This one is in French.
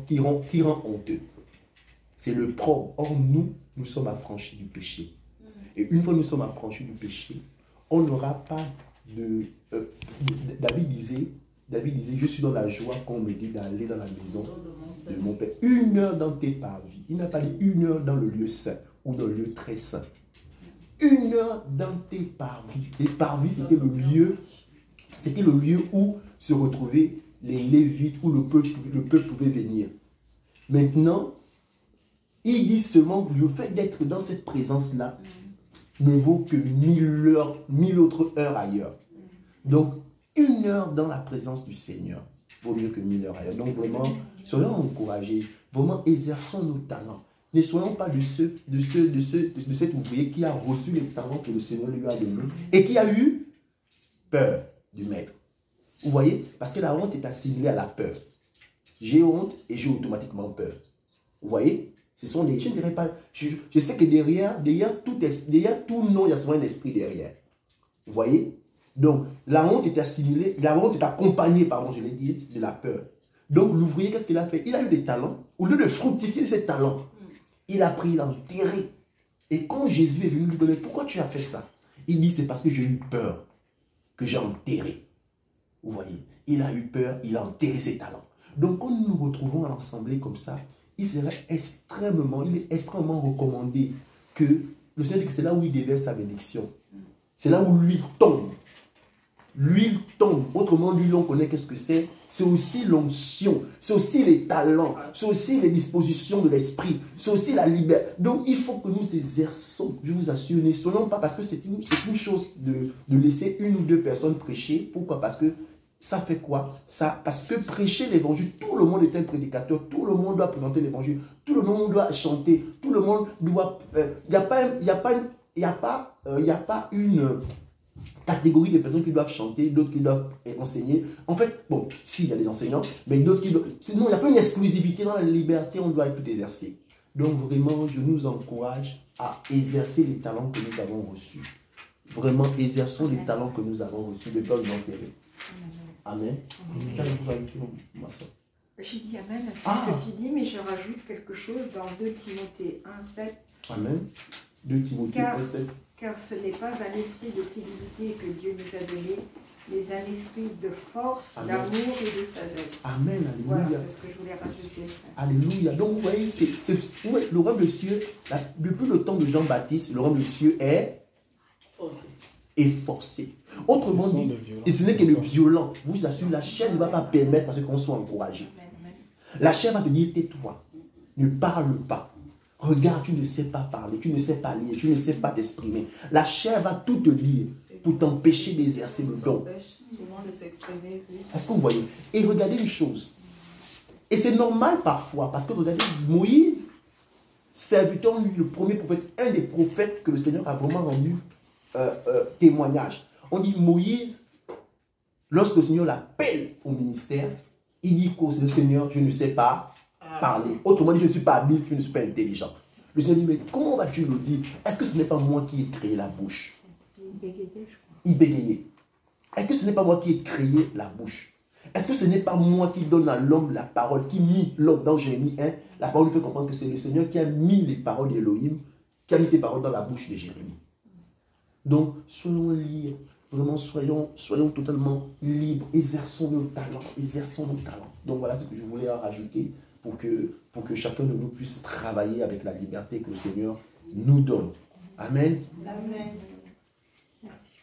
qui rend honteux. C'est le propre. Or, nous sommes affranchis du péché. Et une fois que nous sommes affranchis du péché, on n'aura pas de... David disait, je suis dans la joie qu'on me dit d'aller dans la maison de mon Père. 1 heure dans tes parvis. Il n'a pas dit 1 heure dans le lieu saint ou dans le lieu très saint. 1 heure dans tes parvis. Les parvis, c'était le lieu où se retrouvaient les Lévites, où le peuple pouvait venir. Maintenant, il dit seulement le fait d'être dans cette présence-là ne vaut que 1000 autres heures ailleurs. Donc, 1 heure dans la présence du Seigneur vaut mieux que 1000 heures ailleurs. Donc, vraiment, soyons encouragés. Vraiment, exerçons nos talents. Ne soyons pas de cet ouvrier qui a reçu les talents que le Seigneur lui a donnés et qui a eu peur du maître. Vous voyez? Parce que la honte est assimilée à la peur. J'ai honte et j'ai automatiquement peur. Vous voyez? Ce sont des... Je ne dirais pas... Je sais que derrière tout nom, il y a souvent un esprit derrière. Vous voyez? Donc, la honte est assimilée, la honte est accompagnée, pardon, je l'ai dit, de la peur. Donc, l'ouvrier, qu'est-ce qu'il a fait? Il a eu des talents. Au lieu de fructifier ses talents, il a pris, il a enterré. Et quand Jésus est venu lui demander, pourquoi tu as fait ça? Il dit, c'est parce que j'ai eu peur que j'ai enterré. Vous voyez? Il a eu peur, il a enterré ses talents. Donc, quand nous nous retrouvons à l'assemblée comme ça, il est extrêmement recommandé que le Seigneur dit que c'est là où il déverse sa bénédiction. C'est là où l'huile tombe. L'huile tombe. Autrement, l'huile, on connaît qu'est-ce que c'est. C'est aussi l'onction. C'est aussi les talents. C'est aussi les dispositions de l'esprit. C'est aussi la liberté. Donc, il faut que nous exerçons. Je vous assure, ne soyons pas parce que c'est une chose de laisser 1 ou 2 personnes prêcher. Pourquoi? Parce que ça fait quoi? Parce que prêcher l'évangile, tout le monde est un prédicateur. Tout le monde doit présenter l'évangile. Tout le monde doit chanter. Tout le monde doit... Il n'y a pas une catégorie de personnes qui doivent chanter, d'autres qui doivent enseigner. En fait, bon, si, il y a des enseignants, mais d'autres qui doivent... Sinon, il n'y a pas une exclusivité dans la liberté, on doit tout exercer. Donc, vraiment, je nous encourage à exercer les talents que nous avons reçus. Vraiment, exerçons les talents que nous avons reçus, de peur de l'enterrer. Amen. J'ai dit Amen à ce que tu dis, mais je rajoute quelque chose dans 2 Timothée 1,7. Amen. 2 Timothée 1,7. Car ce n'est pas un esprit de timidité que Dieu nous a donné, mais un esprit de force, d'amour et de sagesse. Amen, alléluia. Voilà, c'est ce que je voulais rajouter. Alléluia. Donc, vous voyez, le royaume de cieux, depuis le temps de Jean-Baptiste, le royaume de cieux est forcé. Autrement dit, et ce n'est que le violent. Je vous assure, la chair ne va pas permettre à ce qu'on soit encouragé. La chair va te dire, tais-toi, ne parle pas. Regarde, tu ne sais pas parler, tu ne sais pas lire, tu ne sais pas t'exprimer. La chair va tout te dire pour t'empêcher d'exercer le don. Est-ce que vous voyez? Et regardez une chose. Et c'est normal parfois, parce que regardez, Moïse, serviteur, lui, le premier prophète, un des prophètes que le Seigneur a vraiment rendu témoignage. On dit Moïse, lorsque le Seigneur l'appelle au ministère, il dit qu'au Seigneur, je ne sais pas parler. Autrement dit, je ne suis pas habile, je ne suis pas intelligent. Le Seigneur dit, mais comment vas-tu le dire? Est-ce que ce n'est pas moi qui ai créé la bouche? Il bégayait. Est-ce que ce n'est pas moi qui ai créé la bouche? Est-ce que ce n'est pas moi qui donne à l'homme la parole, qui mit l'homme dans Jérémie 1? La parole lui fait comprendre que c'est le Seigneur qui a mis les paroles d'Élohim, qui a mis ses paroles dans la bouche de Jérémie. Donc, soyons libres. Vraiment, soyons totalement libres. Exerçons nos talents. Exerçons nos talents. Donc, voilà ce que je voulais en rajouter pour que chacun de nous puisse travailler avec la liberté que le Seigneur nous donne. Amen. Amen. Merci.